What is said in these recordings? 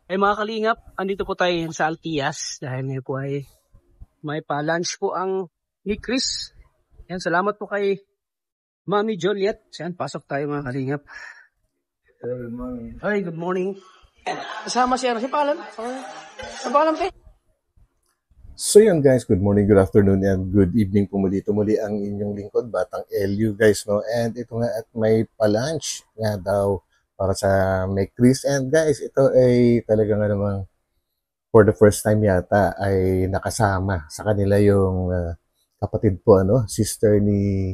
Ay mga kalingap, andito po tayo sa Altias dahil ngayon po ay may pa-lunch po ang ni Chris. Yan, salamat po kay Mami Joliet. Yan, pasok tayo mga kalingap. Good morning. Ay, good morning. Kasama siya, si pangalan? Sa pangalan pa. So yun guys, good morning, good afternoon, and good evening po muli. Muli ang inyong lingkod, Batang LU guys, no? And ito nga at may pa-lunch nga daw para sa may Chris. And guys, ito ay talaga nga namang for the first time yata ay nakasama sa kanila yung kapatid po, sister ni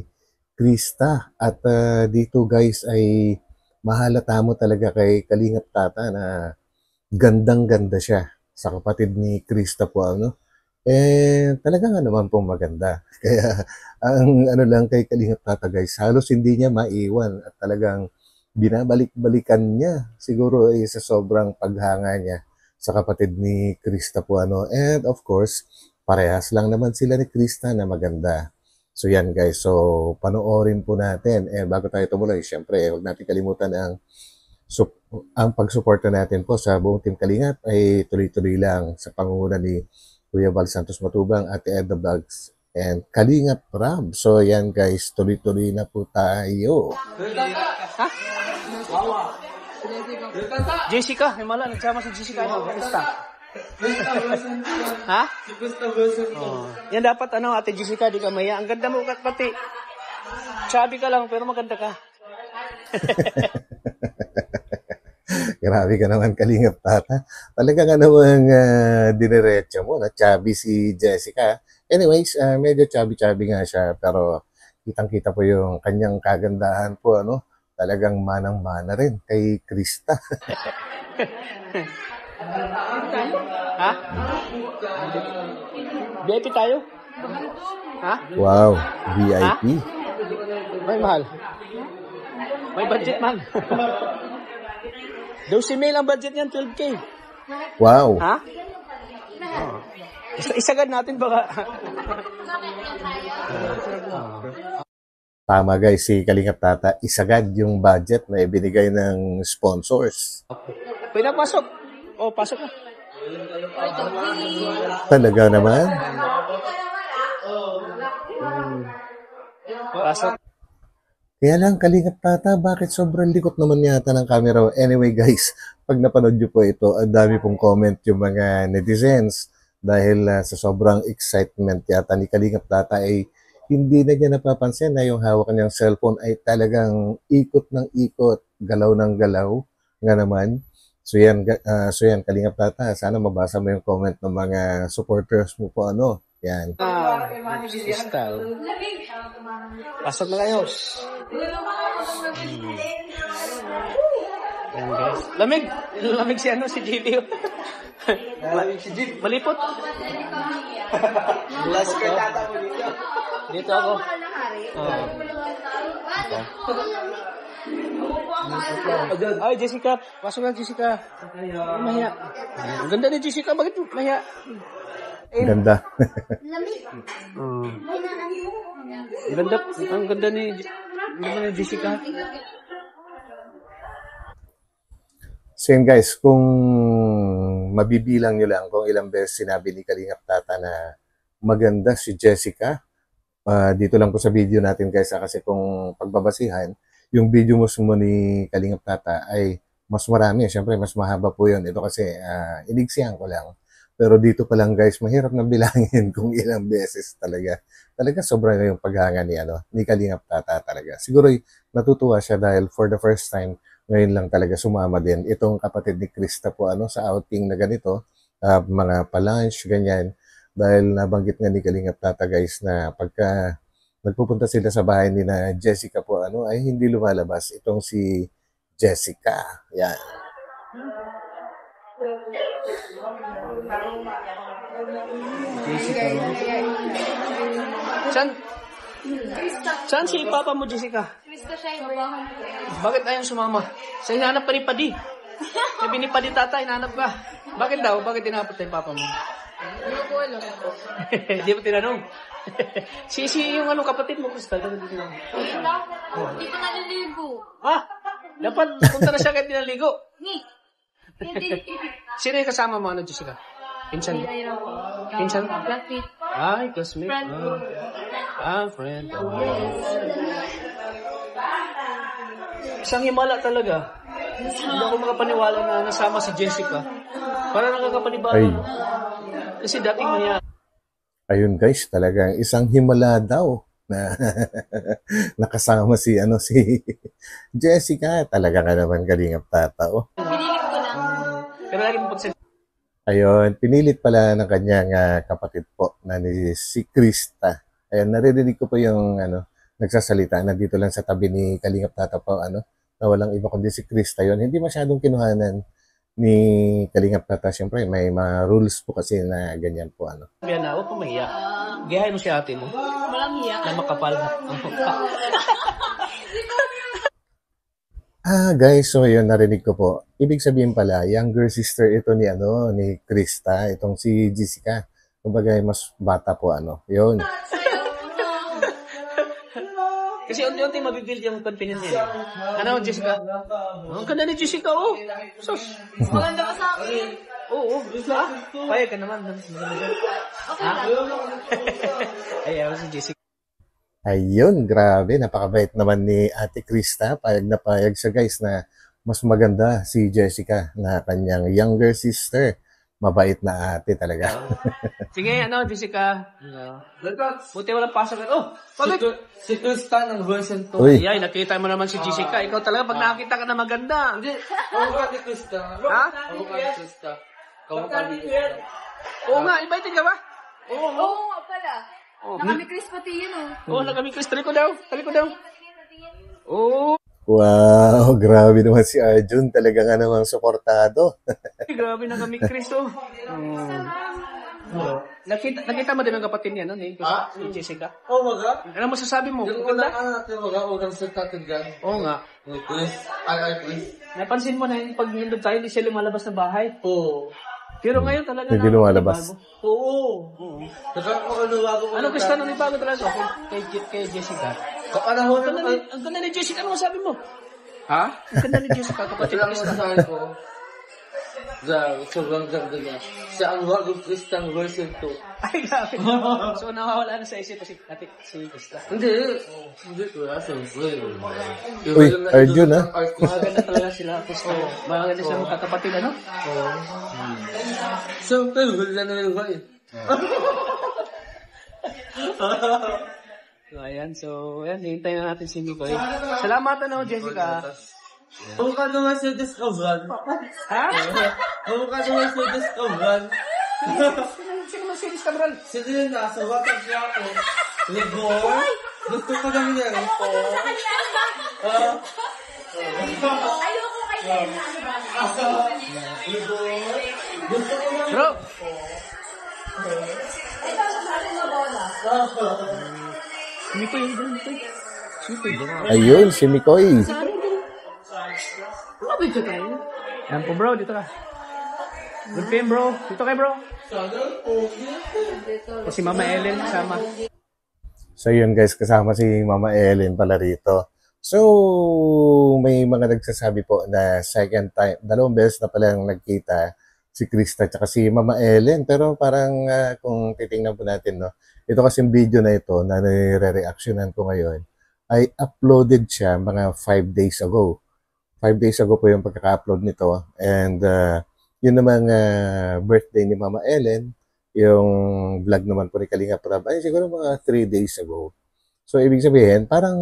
Krista. At dito guys ay mahalata mo talaga kay Kalingap Tata na gandang-ganda siya sa kapatid ni Krista po, talaga nga naman pong maganda. Kaya ang lang kay Kalingap Tata guys, halos hindi niya maiwan at talagang binabalik-balikan niya siguro ay sa sobrang paghanga niya sa kapatid ni Krista po, And of course, parehas lang naman sila ni Krista na maganda. So yan guys, so panoorin po natin. And bago tayo tumuloy, syempre, huwag natin kalimutan ang pagsuporta natin po sa buong Team Kalingap ay tuloy-tuloy lang sa pangunguna ni Kuya Val Santos Matubang, Ate Edna Vlogs, and Kalingap Rab. So yan guys, tuloy-tuloy na po tayo. Ha? Jessica, himala, nagsama si Jessica. Basta. Ha? Oh. Yan dapat Ate Jessica, di ka maya. Ang ganda mo pati. Chubby ka lang, pero maganda ka. Grabe ka naman, Kalingap Tata. Talaga nga naman diniretso mo na chubby si Jessica. Anyways, medyo chubby-chubby nga siya, pero kitang-kita po yung kanyang kagandahan po, talagang manang-mana rin kay Krista. Ha? VIP tayo? Ha? Wow, VIP. Ha? May mahal. May budget man. 12 mil ang budget niyan, 12K. Wow. Ha? Oh. Isagad natin baka. Tama guys, si Kalingap Tata, isagad yung budget na ibinigay ng sponsors. Pwede pasok. Oh, pasok na. Talaga naman. Pasok. Kaya lang, Kalingap Tata, bakit sobrang likot naman yata ng camera? Anyway guys, pag napanood nyo po ito, ang dami pong comment yung mga netizens dahil sa sobrang excitement yata ni Kalingap Tata ay hindi na niya napapansin na yung hawak niyang cellphone ay talagang ikot ng ikot, galaw ng galaw nga naman. So yan Kalingap Tata, sana mabasa mo yung comment ng mga supporters mo po, yan. Style. Pasok na kayo. Lamig. Lamig si si JB. Malipot. Last ka tata mo dito. Dito ako. Ay, Jessica. Pasok na, Jessica. Mahiya. Ang ganda ni Jessica. Bakit mahiya? Ganda. Ang ganda ni Jessica. So yun guys, kung mabibilang nyo lang kung ilang beses sinabi ni Kalingap Tata na maganda si Jessica, dito lang po sa video natin guys, kasi kung pagbabasihan, yung video mo ni Kalingap Tata ay mas marami. Siyempre, mas mahaba po yun. Ito kasi inigsihan ko lang. Pero dito pa lang guys, mahirap na bilangin kung ilang beses talaga. Talaga sobra na yung paghanga ni Kalingap Tata talaga. Siguro natutuwa siya dahil for the first time, ngayon lang talaga sumama din itong kapatid ni Krista po sa outing na ganito, mga pa-lunch, ganyan. Dahil nabanggit nga ni Kalingap Tata guys na pagka nagpupunta sila sa bahay ni na Jessica po ay hindi lumalabas itong si Jessica. Yan. Jessica. Saan si Papa mo, Jessica? Bakit ayaw sumama? Sa hinahanap pa ni Padi. Sabi ni Padi Tata, hinahanap ka. Bakit daw? Bakit hinahanap tayo Papa mo? Ano ko alam? Di ba tinanong? si yung kapatid mo, Crystal. Hindi pa naliligo. Dapat punta na siya kahit tinaligo. Sino yung kasama mo, ano, Jessica? Pinsan? Ay, lang po. Pinsan? Classmate. Ay, classmate. Friend. Friend. Isang himala talaga. Hindi ako makapaniwala na nasama si Jessica. Para nakakapaniwala. Ay. Kasi dating maya. Ayun guys, talagang isang himala daw na nakasama si Jessica. Talaga nga naman Kalingap Tatao. Pinilit ko lang. Pero lagi mo pagsabi. Ayun, pinilit pala ng kanyang kapatid po na si Krista. Ayun, naririnig ko po yung nagsasalita. Nandito lang sa tabi ni Kalingap Tatao po, na walang iba kundi si Krista yun. Hindi masyadong kinuhanan ni Kalingap Tatao. Siyempre, may mga rules po kasi na ganyan po. Yan na, huwag kang mahiya. Giyahin mo si ate mo. Walang hiya. Na makapal. Guys, so yun, narinig ko po. Ibig sabihin pala, younger sister ito ni Krista, itong si Jessica. Kumbaga, mas bata po, yun. Kasi unti-unti mabibuild yung confidence niya. Ano, Jessica? Ang ganda ni Jessica, oh. Sus. Maganda ka sa akin. Oo, payag ka naman. Ha? Ayaw si Jessica. Ayun, grabe, napakabait naman ni Ate Krista. Payag na payag siya guys na mas maganda si Jessica na kanyang younger sister. Mabait na ate talaga. Sige, Jessica. Buti walang pasok. Oh, bakit? Si Krista ng version 2. Uy, Ay, nakita mo naman si Jessica. Ikaw talaga, pag nakakita ka na maganda. Hindi, ako ka ni Krista. Ha? Ako ka ni Krista. Ako ka ni Krista. Oo nga, invited ka ba? Oo nga pala. Oh. Nakami Chris pati yun, oh. Oo, nakaming Chris. Taliko daw. Oo. wow, grabe naman si Arjun. Talaga nga namang suportado. Grabe na kami, Chris, oh. Nakita mo din ang kapatid niya, ni Jessica? Oh, maga? Ano masasabi mo? Yung Ganda? una natin maga, unang salta natin dyan. Oo nga. Ni Chris. Ay, Chris. Napansin mo na yung pag nandun tayo, hindi siya lumalabas ng bahay. Oo. Pero ngayon talaga Hindi lumalabas. Oo. Nakakakaluwago ko. Ano, Krista, nang bago talaga kay Jessica? Kapanahon Ang na ganda ni Jessica, ano masabi mo? Ha? Ang ganda ni Jessica, kapatid Ilang ni Krista. masasabi ko. Sobrang ganda niya. Siya ang wagong Kristang version 2. Ay, grabe. So, nawawala na sa isip si Krista. Hindi. Hindi ko. Siyempre. Uy, Arjun, ha? Maganda talaga sila, Krista. Maganda sila magkakapatid, ano? Siyempre, wala na yung bahay. So, ayan. So, ayan. Hintayin na natin si Mikoy. Salamat, Jessica. Huwag ka naman sa Discovery. Ha? Huwag ka naman sa Discovery. Sino mo si Cabral? Sino yun nasa water siya ako? Ligor? Gusto ko lang niya. Ayoko kay Lena. Ligor? Gusto ko lang. Bro! Mikoy, Mikoy. Ayun, si Mikoy. Lumabit ka tayo. Yan po, bro. Dito ka. Good PM, bro. Dito kayo, bro. O si Mama Ellen kasama. So yun guys, kasama si Mama Ellen pala rito. So, may mga nagsasabi po na second time, 2 beses na palang nagkita si Krista at si Mama Ellen. Pero parang kung titingnan po natin, no, ito kasing video na ito na nire-reactionan ko ngayon ay uploaded siya mga 5 days ago. 5 days ago po yung pagkaka-upload nito. And yun namang birthday ni Mama Ellen, yung vlog naman po ni Kalingap Rab, ay siguro mga 3 days ago. So, ibig sabihin, parang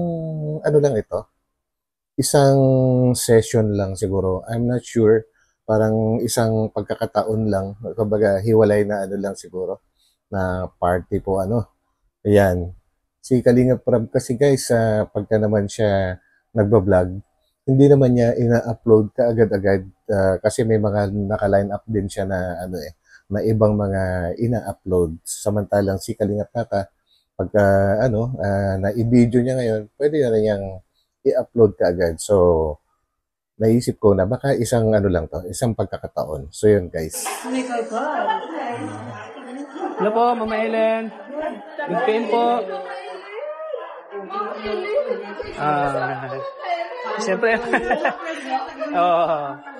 ano lang ito, isang session lang siguro. I'm not sure, parang isang pagkakataon lang. Kumbaga, hiwalay na ano lang siguro, na party po ano. Ayan. Si Kalingap Rab kasi guys, pagka naman siya nagbablog, hindi naman niya ina-upload ka agad-agad kasi may mga naka-line up din siya na ano na ibang mga ina-upload. Samantalang si Kalingap Tata, pagka na i-video niya ngayon, pwede na rin niyang i-upload ka agad. So, naisip ko na baka isang ano lang to, isang pagkakataon. So, yun guys. Hello po, Mama Ellen. Good PM po. Siyempre.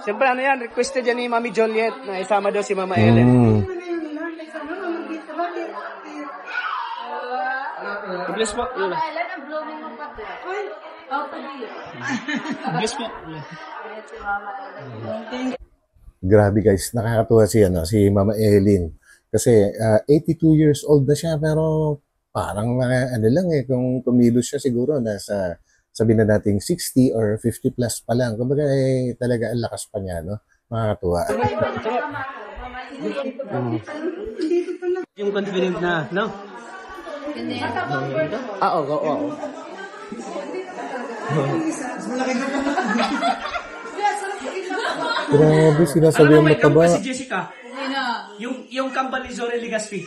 Siyempre ano yan, requested yan ni Mami Joliet na isama daw si Mama Ellen. Bless po. Ellen, ang blooming mo pati. Oh, pati. Bless po. Si Mama Ellen. Grabe guys, nakakatuwa si Mama Eileen. Kasi 82 years old na siya pero parang mga ano lang kung kumilos siya siguro nasa sabihin na nating 60 or 50 plus pa lang. Kumbaga talaga ang lakas pa niya, no? Nakakatuwa. Yung confident na, no? Oo. Grabe, sinasabi ang mataba. Si Jessica? Yung kambal ni Zore Legaspi.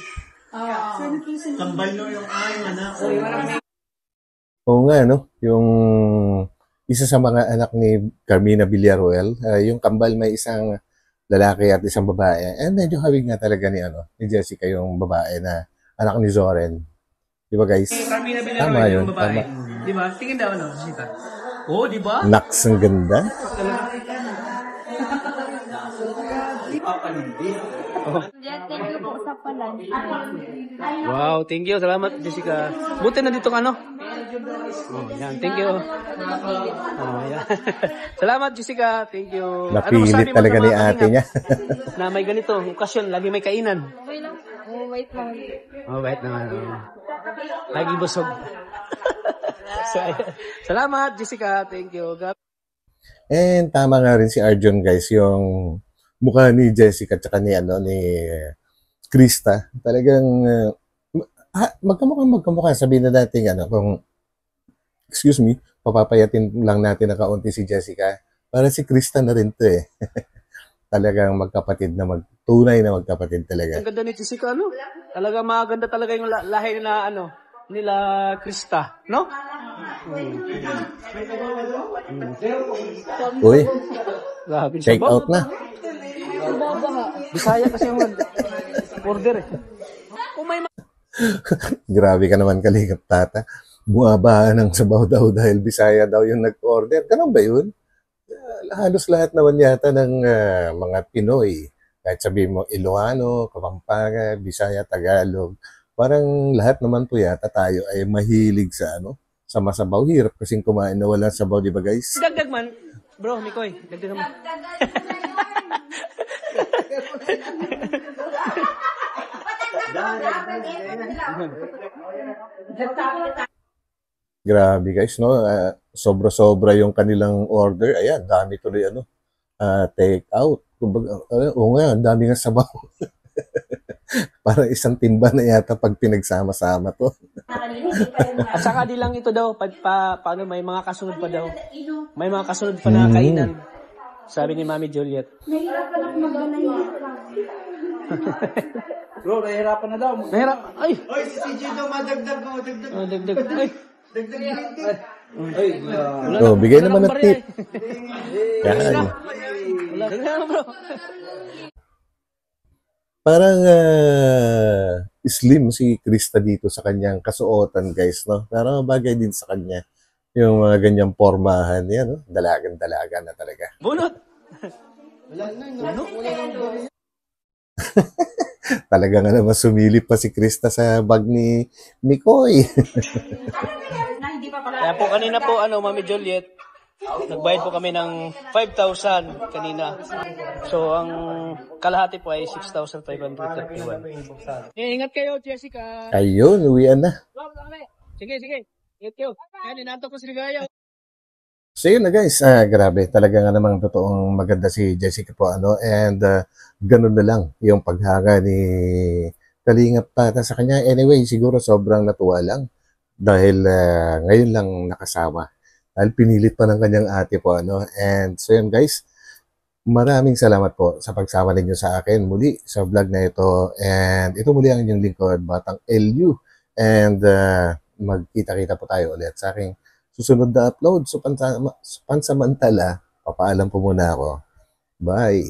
Tambay no yung anak. Oo nga, no? Yung isa sa mga anak ni Carmina Villaruel, yung kambal may isang lalaki at isang babae. And medyo hawig nga talaga ni Jessica yung babae na anak ni Zoren. Di ba guys? Carmina Tama Villaruel yun, yung babae. tama. Di ba? Tingin daw Jessica. Oo, di ba? Naks, ang ganda. Jet, thank you po sa palan. Wow, thank you. Salamat, Jessica. Buti na dito ano? Yan, thank you. Yan. Salamat, Jessica. Thank you. Napilit talaga ni ate niya. Na may ganito, okasyon, lagi may kainan. Okay lang. Oh, wait lang. Wait naman. Lagi busog. Salamat, Jessica. Thank you. And tama nga rin si Arjun guys, yung mukha ni Jessica at ni Krista. Talagang magkamukha. Sabihin na natin kung excuse me, papapayatin lang natin na kaunti si Jessica. Para si Krista na rin to Talagang magkapatid na tunay na magkapatid talaga. Ang ganda ni Jessica, no? Talaga maganda talaga yung lahi na nila Krista, no? Uy, Grabe check out na. Bisaya kasi yung order Kung may Grabe ka naman Kalingap Tata. Buwaba ng sabaw daw dahil Bisaya daw yung nag-order. Ganun ba yun? Halos lahat naman yata ng mga Pinoy. Kahit sabihin mo Ilocano, Kapampangan, Bisaya, Tagalog. Parang lahat naman po yata tayo ay mahilig sa sa masabaw. Hirap kasing kumain na wala sabaw, di ba guys? dagdag man, bro, Mikoy, dagdag naman. Grabe guys, no? Sobra-sobra yung kanilang order. Ayan, dami tuloy take out. Kumbaga, oo nga, dami nga sabaw. Parang isang timba na yata pag pinagsama-sama to. At saka di lang ito daw, paano may mga kasunod pa daw. May mga kasunod pa na kainan. Sabi ni Mami Juliet. Nahirapan ako mag-ganyan. Bro, nahihirapan na daw. Nahirap. Ay! Oy, si CJ daw madagdag mo. Dagdag. Dagdag. Ay! Dagdag 20. Ay, Oh, bigay naman ng tip. Yan. Wala na, bro. Parang slim si Krista dito sa kanyang kasuotan, guys, no? Pero bagay din sa kanya yung mga ganyang pormahan niya, no? Dalagan-dalaga na talaga. Bunot! Talaga nga naman sumilip pa si Krista sa bag ni Mikoy. Kaya po kanina po, Mami Juliet, nagbayad po kami ng 5,000 kanina. So, ang kalahati po ay 6,531. Ingat kayo, Jessica. Ayun, uwian na. Sige. Ingat kayo. Yan, inantok ko si Ligaya. So yun na guys, grabe, talaga nga namang totoong maganda si Jessica po, and ganun na lang yung paghanga ni Kalingap Tata sa kanya. Anyway, siguro sobrang natuwa lang dahil ngayon lang nakasama. Dahil pinilit pa ng kanyang ate po, and so yun guys, maraming salamat po sa pagsama ninyo sa akin muli sa vlog na ito, and ito muli ang inyong lingkod, Batang LU, and magkita-kita po tayo ulit sa aking susunod na upload. So pansamantala, papaalam po muna ako. Bye!